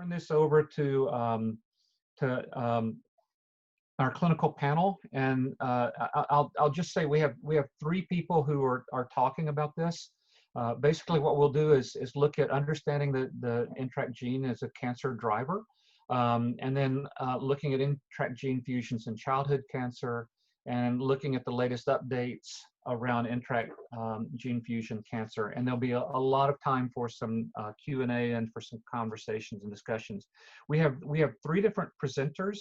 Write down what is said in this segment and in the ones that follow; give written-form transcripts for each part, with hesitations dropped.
turn this over to our clinical panel, and I'll just say we have 3 people who are talking about this. Basically, what we'll do is look at understanding the NTRK gene as a cancer driver, and then looking at NTRK gene fusions in childhood cancer, and looking at the latest updates around NTRK gene fusion cancer. And there'll be a lot of time for some Q&A and for some conversations and discussions. We have 3 different presenters.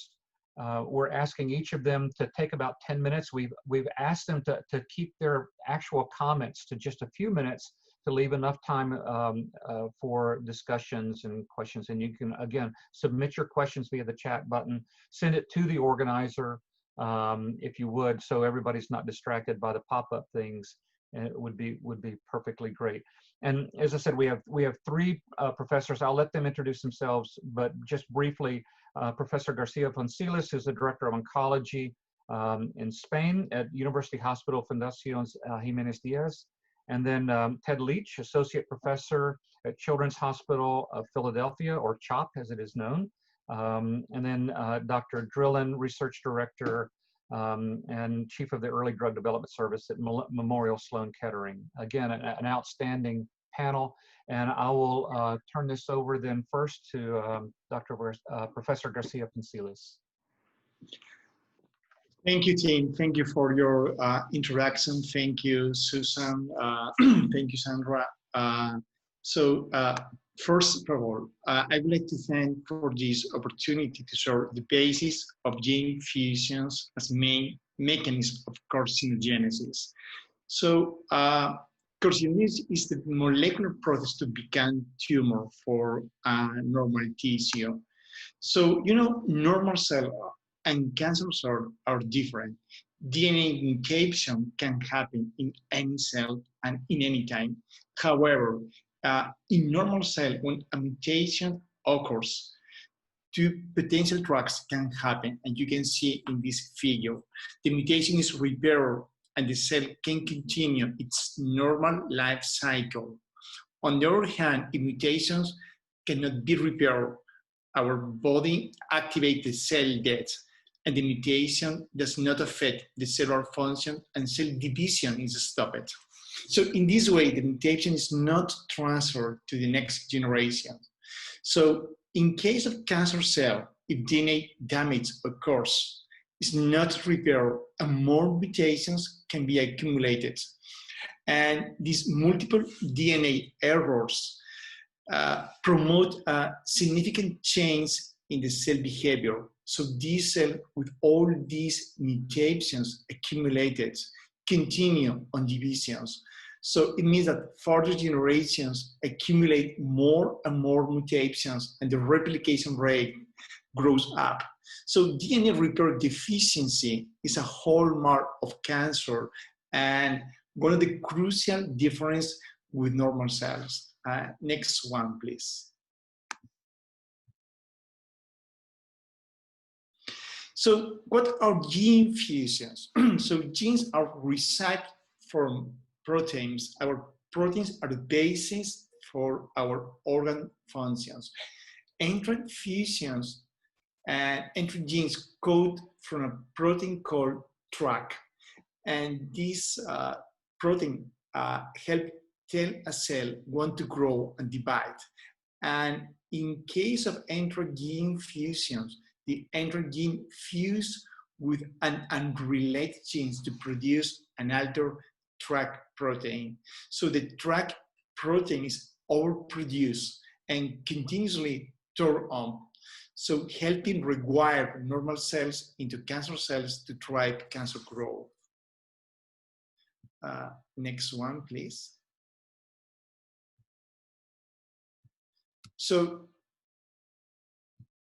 We're asking each of them to take about 10 minutes. We've asked them to keep their actual comments to just a few minutes to leave enough time for discussions and questions. And you can, again, submit your questions via the chat button, send it to the organizer if you would, so everybody's not distracted by the pop-up things. And it would be perfectly great. And as I said, we have 3 professors. I'll let them introduce themselves, but just briefly, Professor Garcia-Foncillas is the Director of Oncology in Spain at University Hospital Fundacion Jimenez Diaz. And then Ted Leach, Associate Professor at Children's Hospital of Philadelphia, or CHOP as it is known. And then Dr. Drillin, Research Director and Chief of the Early Drug Development Service at Memorial Sloan Kettering. Again, an outstanding panel. And I will turn this over then first to Professor Garcia-Foncillas. Thank you, Tim. Thank you for your introduction. Thank you, Susan. Thank you, Sandra. First of all, I would like to thank for this opportunity to share the basis of gene fusions as main mechanism of carcinogenesis. So, carcinogenesis is the molecular process to become tumor for normal tissue. So, you know, normal cell and cancer cell are different. DNA mutation can happen in any cell and in any time. However, in normal cell, when a mutation occurs, 2 potential tracks can happen, and you can see in this figure. The mutation is repaired, and the cell can continue its normal life cycle. On the other hand, if mutations cannot be repaired, our body activates the cell death, and the mutation does not affect the cellular function, and cell division is stopped. So in this way, the mutation is not transferred to the next generation. So in case of cancer cell, if DNA damage occurs, it's not repaired, and more mutations can be accumulated. And these multiple DNA errors promote a significant change in the cell behavior. So these cells with all these mutations accumulated continue on divisions. So it means that further generations accumulate more and more mutations, and the replication rate grows up. So DNA repair deficiency is a hallmark of cancer and one of the crucial differences with normal cells. Next one, please. So what are gene fusions? So genes are recited from proteins. Our proteins are the basis for our organ functions. NTRK fusions and NTRK genes code from a protein called TRK. And this protein help tell a cell want to grow and divide. And in case of NTRK gene fusions, the NTRK gene fuse with an unrelated genes to produce an altered TRK protein. So the TRK protein is overproduced and continuously turned on, so helping rewire normal cells into cancer cells to drive cancer growth. Next one, please. So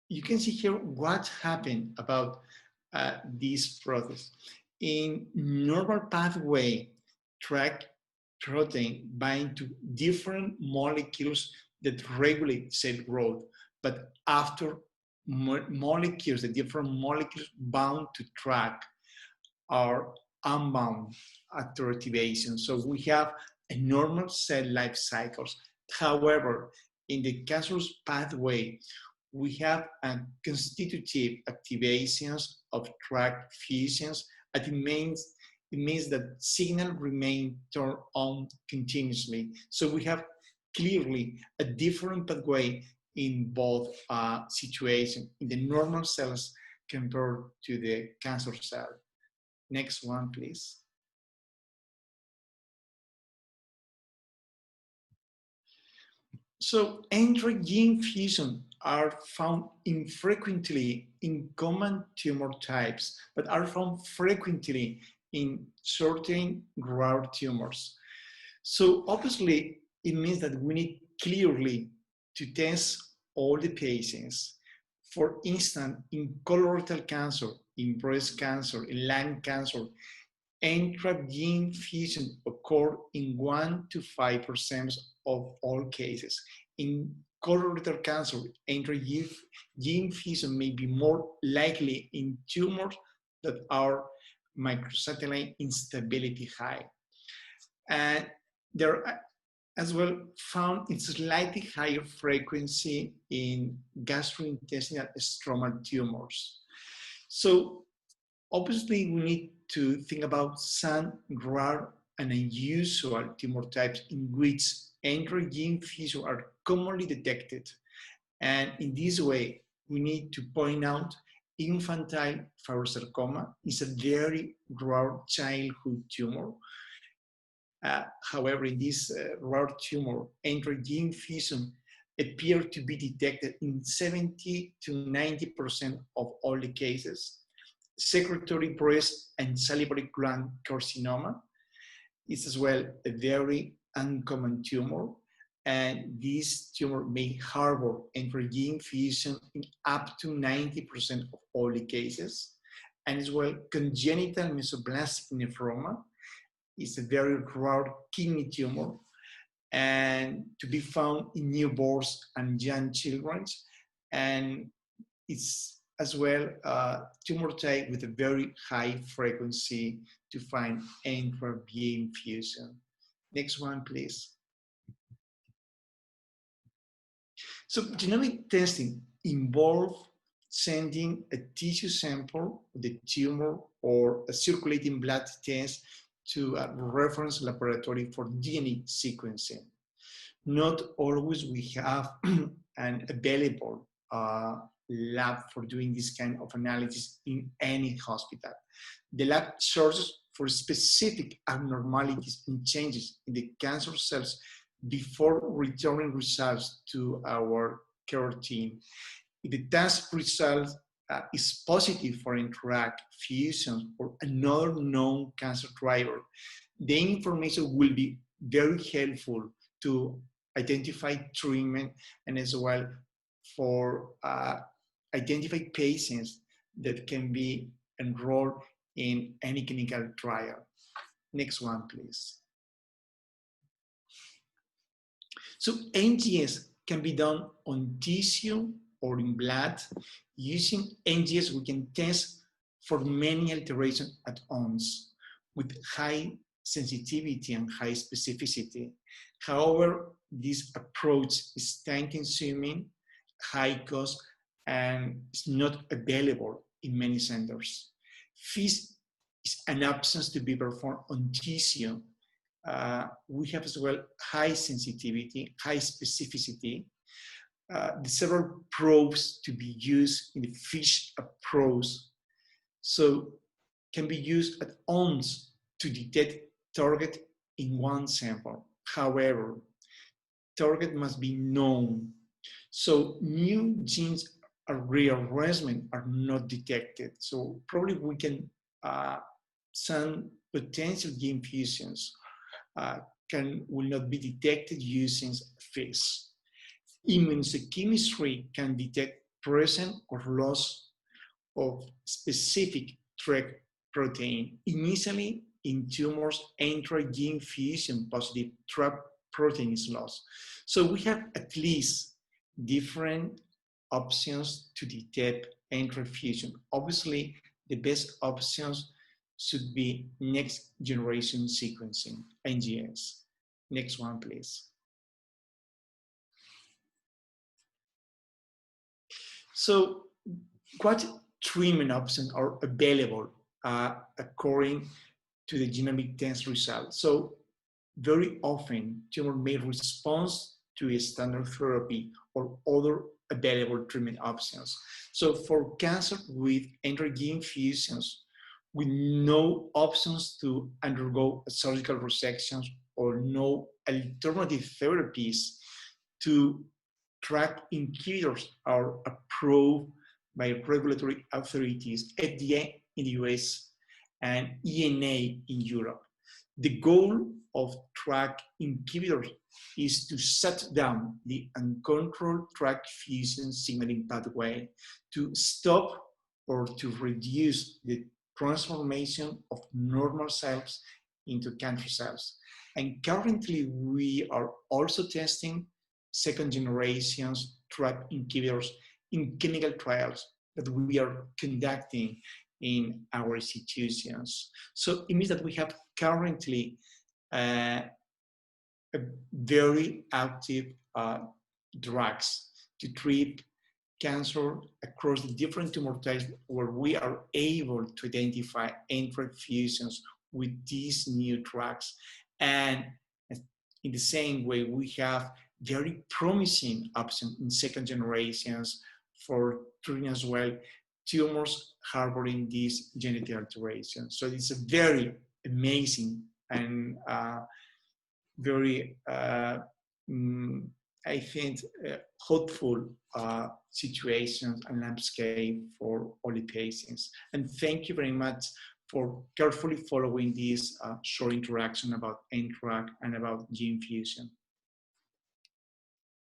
you can see here what happened about this process. In normal pathway, TRK protein bind to different molecules that regulate cell growth, but after molecules, the different molecules bound to TRK are unbound after activation. So we have a normal cell life cycles. However, in the cancerous pathway, we have a constitutive activations of track fusions, and it means that signal remain turned on continuously. So we have clearly a different pathway in both situations, in the normal cells compared to the cancer cell. Next one, please. So NTRK gene fusion are found infrequently in common tumor types, but are found frequently in certain rare tumors. So obviously, it means that we need clearly to test all the patients. For instance, in colorectal cancer, in breast cancer, in lung cancer, NTRK gene fusion occur in 1 to 5% of all cases. In colorectal cancer, NTRK gene fusion may be more likely in tumors that are microsatellite instability high. And there are as well found in slightly higher frequency in gastrointestinal stromal tumors. So obviously we need to think about some rare and unusual tumor types in which NTRK gene fusion are commonly detected. And in this way, we need to point out infantile fibrosarcoma is a very rare childhood tumor. However, in this rare tumor, NTRK gene fusion appear to be detected in 70 to 90% of all the cases. Secretory breast and salivary gland carcinoma is as well a very uncommon tumor, and this tumor may harbor NTRK gene fusion in up to 90% of all the cases. And as well, congenital mesoblastic nephroma is a very rare kidney tumor and to be found in newborns and young children, and it's as well a tumor type with a very high frequency to find NTRK gene fusion. Next one, please. So genomic testing involves sending a tissue sample of the tumor or a circulating blood test to a reference laboratory for DNA sequencing. Not always we have an available lab for doing this kind of analysis in any hospital. The lab searches for specific abnormalities and changes in the cancer cells before returning results to our care team. If the test result is positive for NTRK fusion or another known cancer driver, the information will be very helpful to identify treatment and as well for identify patients that can be enrolled in any clinical trial. Next one, please. So NGS can be done on tissue or in blood. Using NGS, we can test for many alterations at once with high sensitivity and high specificity. However, this approach is time-consuming, high cost, and is not available in many centers. FISH is an option to be performed on tissue. We have as well high sensitivity, high specificity. The several probes to be used in the FISH approach, so can be used at once to detect target in one sample. However, target must be known. So new genes or rearrangement are not detected. So probably we can some potential gene fusions will not be detected using FISH. Immunohistochemistry can detect presence or loss of specific TRK protein. Initially, in tumors, NTRK gene fusion positive TRK protein is lost. So we have at least different options to detect NTRK fusion. Obviously, the best options should be next generation sequencing, NGS. Next one, please. So what treatment options are available according to the genomic test results? So very often, tumor may respond to a standard therapy or other available treatment options. So for cancer with NTRK Gene Fusions, with no options to undergo surgical resections or no alternative therapies, to TRK inhibitors are approved by regulatory authorities, FDA in the US and EMA in Europe. The goal of TRK inhibitors is to shut down the uncontrolled TRK fusion signaling pathway, to stop or to reduce the transformation of normal cells into cancer cells. And currently, we are also testing second generations TRK inhibitors in clinical trials that we are conducting in our institutions. So it means that we have currently a very active drugs to treat cancer across the different tumor types, where we are able to identify NTRK fusions with these new drugs. And in the same way, we have very promising options in second generations for treating as well tumors harboring these genetic alterations. So it's a very amazing and very, I think, hopeful situations and landscape for all the patients. And thank you very much for carefully following this short interaction about NTRK and about gene fusion.